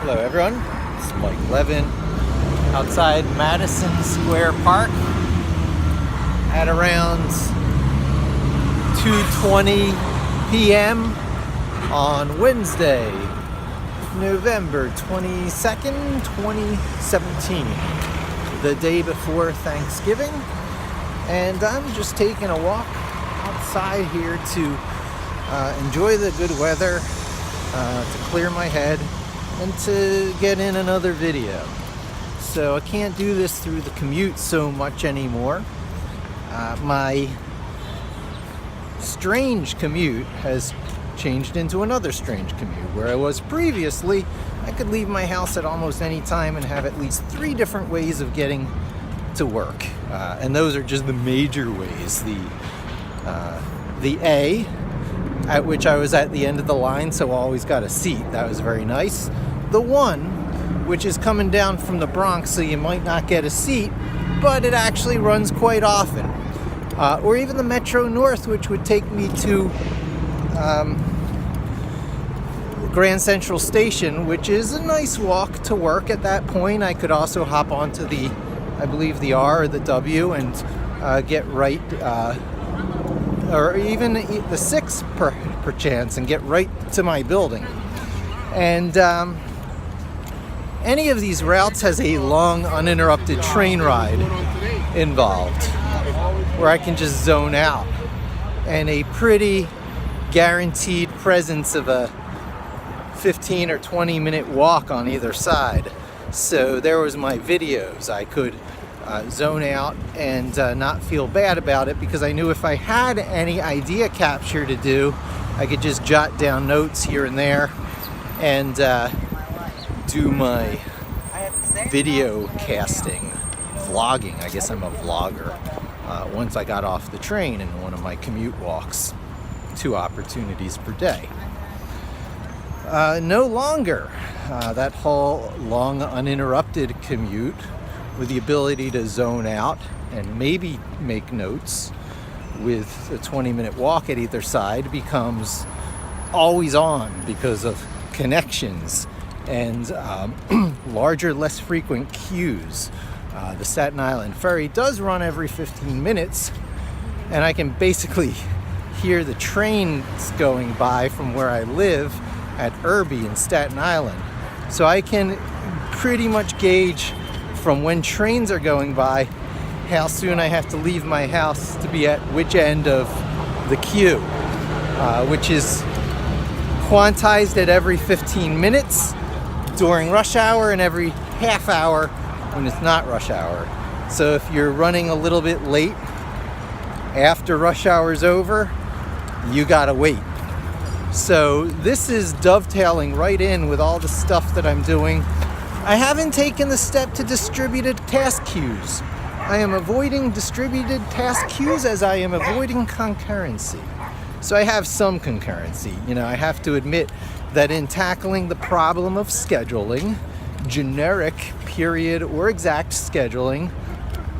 Hello everyone, it's Mike Levin outside Madison Square Park at around 2:20 p.m. on Wednesday, November 22nd, 2017, the day before Thanksgiving, and I'm just taking a walk outside here to enjoy the good weather, to clear my head, and to get in another video. So I can't do this through the commute so much anymore. My strange commute has changed into another strange commute. Where I was previously, I could leave my house at almost any time and have at least 3 different ways of getting to work. And those are just the major ways. The A, at which I was at the end of the line, so I always got a seat. That was very nice. The 1, which is coming down from the Bronx, so you might not get a seat, but it actually runs quite often. Or even the Metro North, which would take me to Grand Central Station, which is a nice walk to work at that point. I could also hop onto the, I believe, the R or the W and get right, or even the 6 perchance, and get right to my building. And any of these routes has a long, uninterrupted train ride involved, where I can just zone out, and a pretty guaranteed presence of a 15 or 20 minute walk on either side. So there was my videos. I could zone out and not feel bad about it, because I knew if I had any idea capture to do, I could just jot down notes here and there and do my video casting, vlogging. I guess I'm a vlogger. Once I got off the train in one of my commute walks, 2 opportunities per day. No longer that whole long uninterrupted commute with the ability to zone out and maybe make notes with a 20-minute walk at either side becomes always on because of connections and larger, less frequent queues. The Staten Island ferry does run every 15 minutes, and I can basically hear the trains going by from where I live at Irby in Staten Island. So I can pretty much gauge from when trains are going by how soon I have to leave my house to be at which end of the queue, which is quantized at every 15 minutes during rush hour and every half hour when it's not rush hour. So if you're running a little bit late after rush hour's over, you gotta wait. So this is dovetailing right in with all the stuff that I'm doing. I haven't taken the step to distributed task queues. I am avoiding distributed task queues as I am avoiding concurrency. So I have some concurrency. I have to admit that in tackling the problem of scheduling, generic period or exact scheduling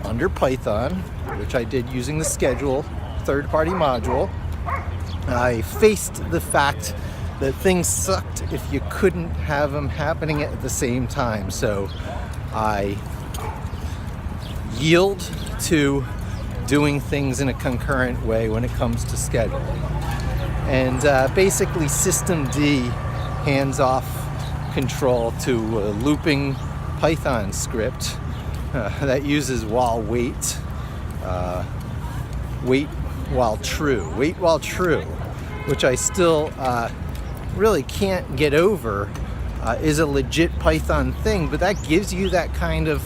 under Python, which I did using the schedule third-party module, I faced the fact that things sucked if you couldn't have them happening at the same time. So I yield to doing things in a concurrent way when it comes to scheduling. And basically System D hands off control to a looping Python script that uses while wait while true, which I still really can't get over, is a legit Python thing, but that gives you that kind of,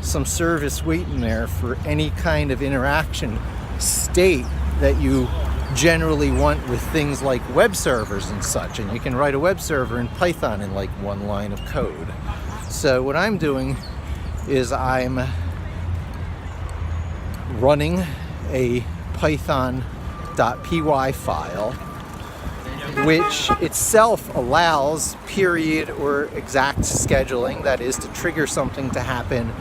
some service waiting there for any kind of interaction state that you generally want with things like web servers and such. And you can write a web server in Python in like 1 line of code. So what I'm doing is I'm running a python.py file, which itself allows period or exact scheduling, that is to trigger something to happen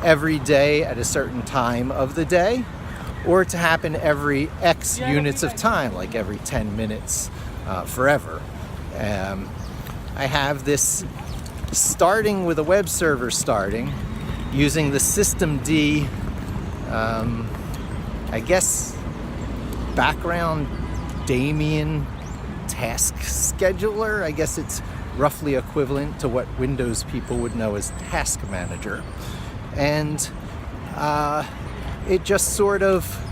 every day at a certain time of the day, or to happen every X units of time, like every 10 minutes forever. I have this starting with a web server using the systemd, I guess, background daemon task scheduler. I guess it's roughly equivalent to what Windows people would know as task manager. And it just sort of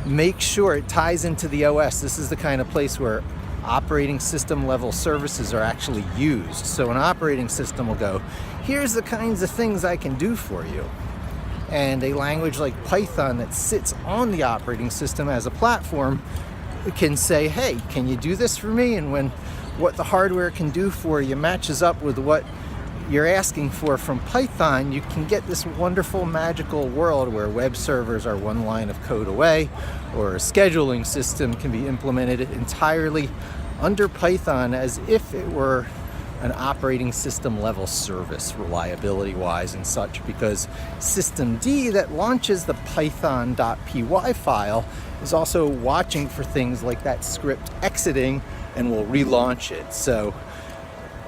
makes sure it ties into the OS. This is the kind of place where operating system level services are actually used. So an operating system will go, here's the kinds of things I can do for you. And a language like Python that sits on the operating system as a platform can say, hey, can you do this for me? And when what the hardware can do for you matches up with what you're asking for from Python, you can get this wonderful magical world where web servers are one line of code away, or a scheduling system can be implemented entirely under Python as if it were an operating system level service, reliability wise and such, because systemd that launches the python.py file is also watching for things like that script exiting and will relaunch it. So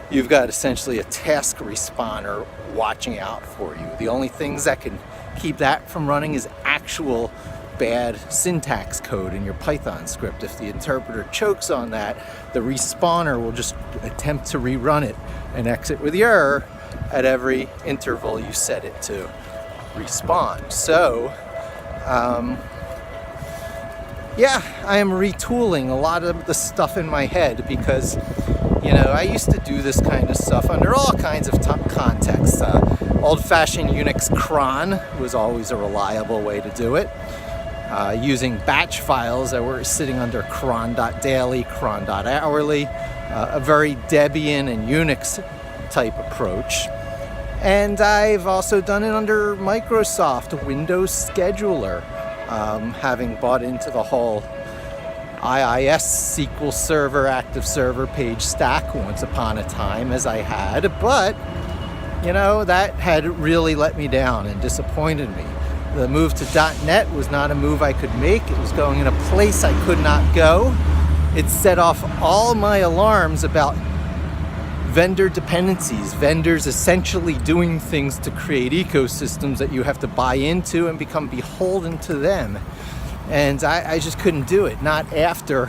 you've got essentially a task responder watching out for you. The only things that can keep that from running is actual bad syntax code in your Python script. If the interpreter chokes on that, the respawner will just attempt to rerun it and exit with the error at every interval you set it to respawn. So, yeah, I am retooling a lot of the stuff in my head because, you know, I used to do this kind of stuff under all kinds of contexts. Old-fashioned Unix cron was always a reliable way to do it. Using batch files that were sitting under cron.daily, cron.hourly, a very Debian and Unix type approach. And I've also done it under Microsoft Windows Scheduler, having bought into the whole IIS SQL Server, Active Server page stack once upon a time, as I had, but, you know, that had really let me down and disappointed me. The move to .NET was not a move I could make. It was going in a place I could not go. It set off all my alarms about vendor dependencies, vendors essentially doing things to create ecosystems that you have to buy into and become beholden to them. And I just couldn't do it, not after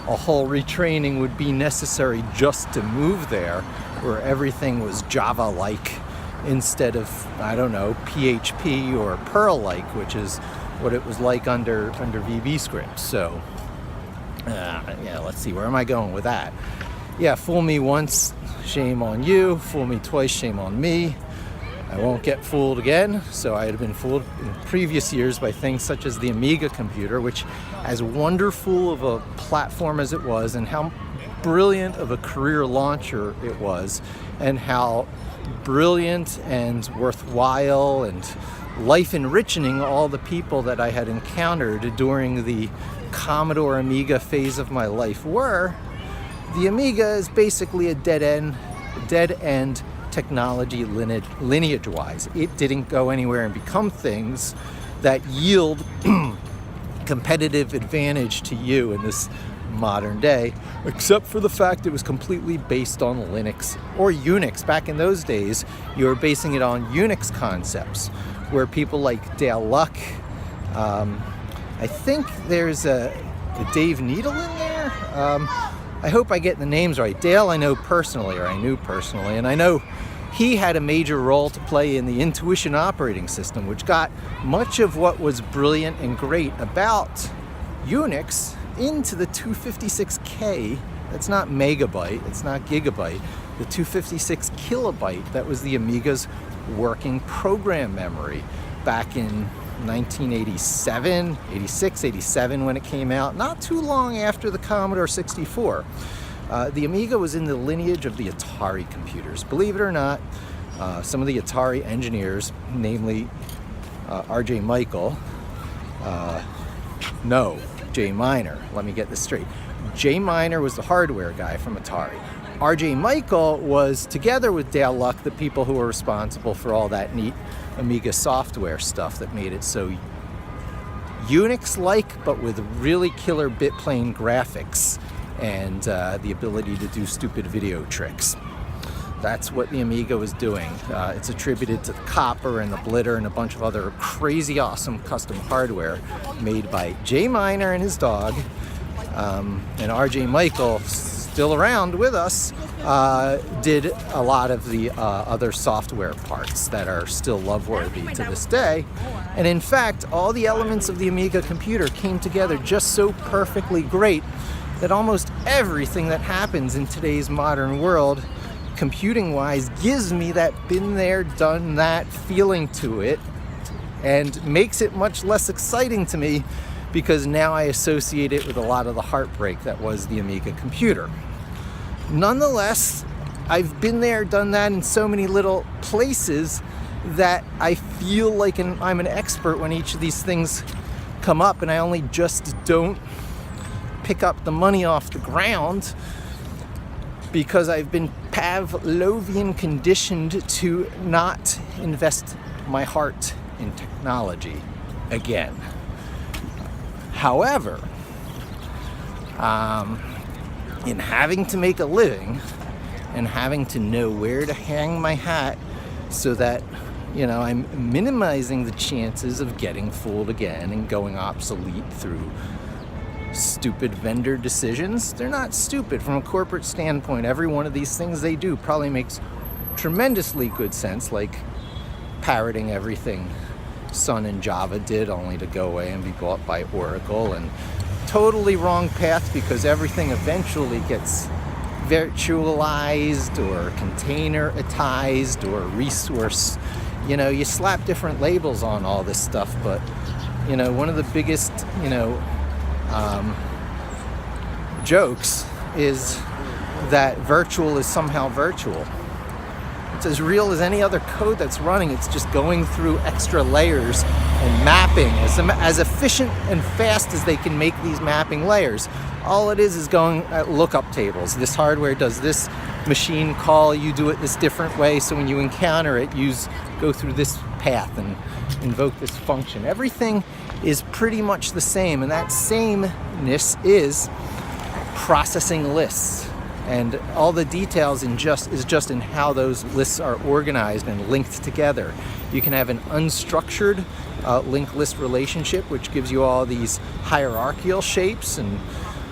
a whole retraining would be necessary just to move there, where everything was Java-like instead of, I don't know, PHP or Perl-like, which is what it was like under VBScript. So, yeah, let's see, where am I going with that? Yeah, fool me once, shame on you. Fool me twice, shame on me. I won't get fooled again. So I had been fooled in previous years by things such as the Amiga computer, which, as wonderful of a platform as it was, and how brilliant of a career launcher it was, and how brilliant and worthwhile and life-enriching all the people that I had encountered during the Commodore Amiga phase of my life were, the Amiga is basically a dead end technology lineage-wise. It didn't go anywhere and become things that yield competitive advantage to you in this modern day, except for the fact it was completely based on Linux or Unix. Back in those days, you were basing it on Unix concepts, where people like Dale Luck, I think there's a Dave Needle in there. I hope I get the names right. Dale I know personally, or I knew personally, and I know he had a major role to play in the Intuition operating system, which got much of what was brilliant and great about Unix into the 256K. That's not megabyte, it's not gigabyte. The 256 kilobyte, that was the Amiga's working program memory back in 1987, 86, 87 when it came out, not too long after the Commodore 64. The Amiga was in the lineage of the Atari computers. Believe it or not, some of the Atari engineers, namely R.J. Michael, Jay Miner, let me get this straight. Jay Miner was the hardware guy from Atari. R.J. Michael was, together with Dale Luck, the people who were responsible for all that neat Amiga software stuff that made it so Unix-like, but with really killer bitplane graphics and the ability to do stupid video tricks. That's what the Amiga was doing. It's attributed to the copper and the blitter and a bunch of other crazy awesome custom hardware made by Jay Miner and his dog. And RJ Michael, still around with us, did a lot of the other software parts that are still love-worthy to this day. And in fact, all the elements of the Amiga computer came together just so perfectly great that almost everything that happens in today's modern world, computing-wise, gives me that been there, done that feeling to it, and makes it much less exciting to me because now I associate it with a lot of the heartbreak that was the Amiga computer. Nonetheless, I've been there, done that in so many little places that I feel like I'm an expert when each of these things come up, and I only just don't pick up the money off the ground because I've been Pavlovian conditioned to not invest my heart in technology again. However, in having to make a living and having to know where to hang my hat so that, I'm minimizing the chances of getting fooled again and going obsolete through stupid vendor decisions. They're not stupid from a corporate standpoint. Every one of these things they do probably makes tremendously good sense, like parroting everything Sun and Java did, only to go away and be bought by Oracle, and totally wrong path because everything eventually gets virtualized or containerized or resource. You slap different labels on all this stuff, but one of the biggest jokes is that virtual is somehow virtual. It's as real as any other code that's running. It's just going through extra layers and mapping as efficient and fast as they can make these mapping layers. All it is going at lookup tables. This hardware does this machine call, you do it this different way, so when you encounter it, go through this path and invoke this function. Everything is pretty much the same, and that sameness is processing lists. And all the details is just in how those lists are organized and linked together. You can have an unstructured linked list relationship, which gives you all these hierarchical shapes and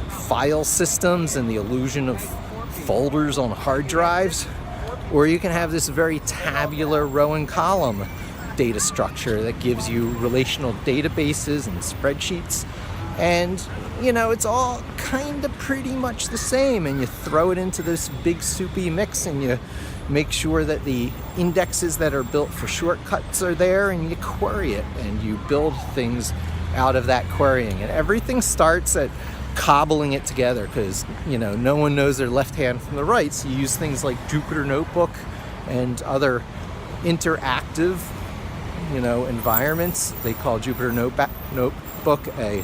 file systems and the illusion of folders on hard drives. Or you can have this very tabular row and column data structure that gives you relational databases and spreadsheets. And it's all kind of pretty much the same, and you throw it into this big soupy mix and you make sure that the indexes that are built for shortcuts are there, and you query it and you build things out of that querying. And everything starts at cobbling it together because no one knows their left hand from the right, so you use things like Jupyter Notebook and other interactive environments. They call Jupyter Notebook a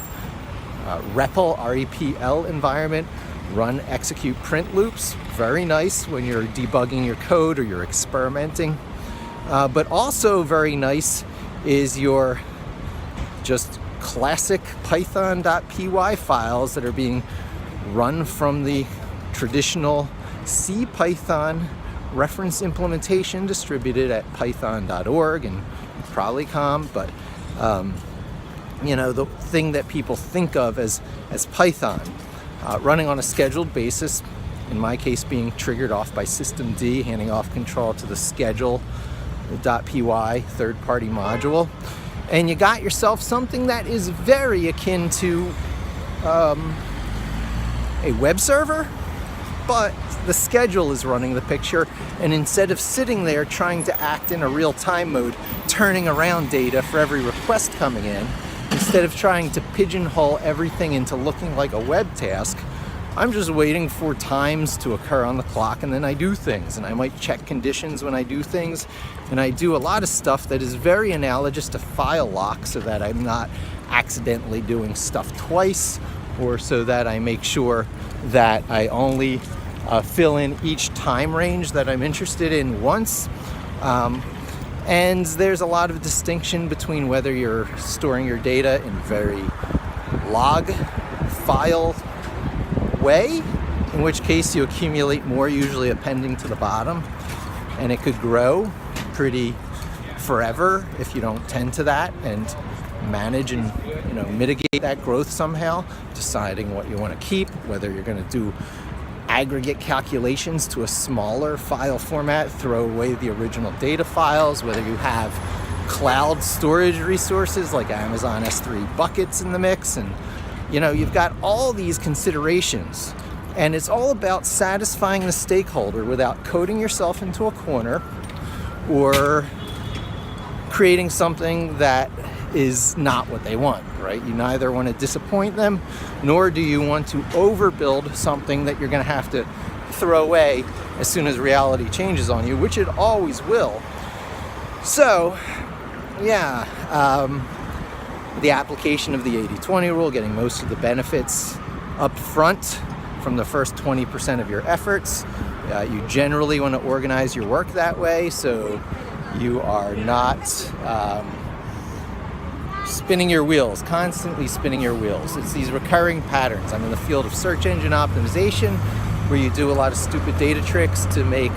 REPL, R-E-P-L environment. Run, execute print loops. Very nice when you're debugging your code or you're experimenting. But also very nice is your just classic python.py files that are being run from the traditional C Python reference implementation distributed at python.org and probably com, but the thing that people think of as Python, running on a scheduled basis, in my case being triggered off by systemd, handing off control to the schedule.py third-party module. And you got yourself something that is very akin to a web server, but the schedule is running the picture, and instead of sitting there trying to act in a real-time mode, turning around data for every request coming in, instead of trying to pigeonhole everything into looking like a web task, I'm just waiting for times to occur on the clock, and then I do things, and I might check conditions when I do things, and I do a lot of stuff that is very analogous to file lock so that I'm not accidentally doing stuff twice, or so that I make sure that I only fill in each time range that I'm interested in once. And there's a lot of distinction between whether you're storing your data in very log file way, in which case you accumulate more, usually appending to the bottom, and it could grow pretty forever if you don't tend to that and manage and mitigate that growth somehow, deciding what you want to keep, whether you're going to do aggregate calculations to a smaller file format, throw away the original data files, whether you have cloud storage resources like Amazon S3 buckets in the mix, and you've got all these considerations, and it's all about satisfying the stakeholder without coding yourself into a corner or creating something that is not what they want, right? You neither want to disappoint them, nor do you want to overbuild something that you're going to have to throw away as soon as reality changes on you, which it always will. So, yeah, the application of the 80-20 rule, getting most of the benefits up front from the first 20% of your efforts. You generally want to organize your work that way, so you are not spinning your wheels, constantly spinning your wheels. It's these recurring patterns. I'm in the field of search engine optimization, where you do a lot of stupid data tricks to make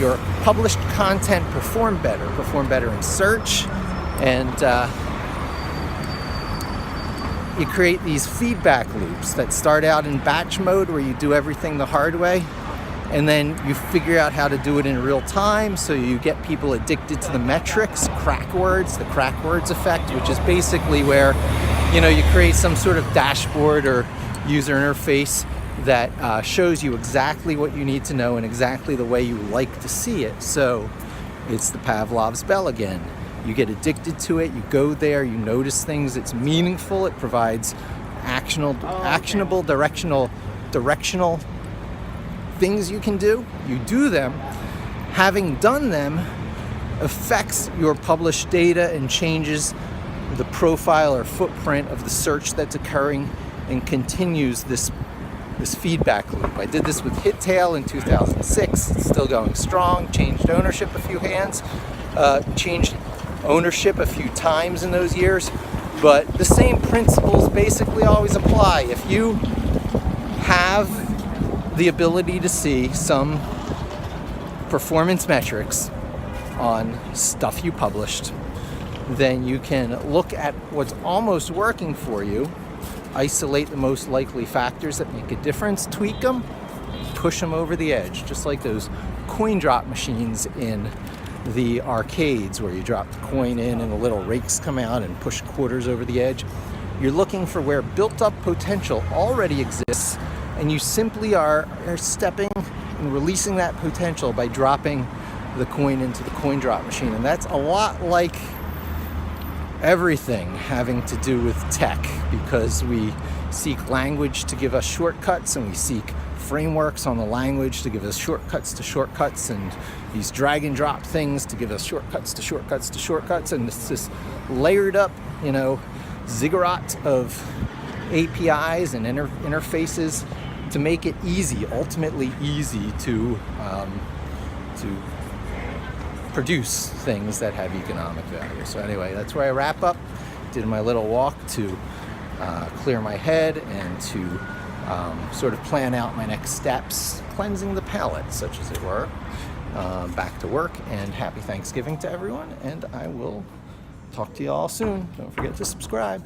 your published content perform better in search, and you create these feedback loops that start out in batch mode, where you do everything the hard way, and then you figure out how to do it in real time, so you get people addicted to the metrics, crack words, the crack words effect, which is basically where you create some sort of dashboard or user interface that shows you exactly what you need to know and exactly the way you like to see it. So it's the Pavlov's bell again. You get addicted to it, you go there, you notice things, it's meaningful, it provides actionable, directional things you can do. You do them. Having done them affects your published data and changes the profile or footprint of the search that's occurring, and continues this feedback loop. I did this with HitTail in 2006. It's still going strong. Changed ownership a few hands. Changed ownership a few times in those years. But the same principles basically always apply. If you have the ability to see some performance metrics on stuff you published, then you can look at what's almost working for you, isolate the most likely factors that make a difference, tweak them, push them over the edge, just like those coin drop machines in the arcades where you drop the coin in and the little rakes come out and push quarters over the edge. You're looking for where built-up potential already exists, and you simply are stepping and releasing that potential by dropping the coin into the coin drop machine. And that's a lot like everything having to do with tech, because we seek language to give us shortcuts, and we seek frameworks on the language to give us shortcuts to shortcuts, and these drag and drop things to give us shortcuts to shortcuts to shortcuts. And it's this layered up, ziggurat of APIs and interfaces to make it ultimately easy to produce things that have economic value. So anyway, that's where I wrap up. Did my little walk to clear my head and to sort of plan out my next steps, cleansing the palate, such as it were. Back to work, and happy Thanksgiving to everyone, and I will talk to you all soon. Don't forget to subscribe.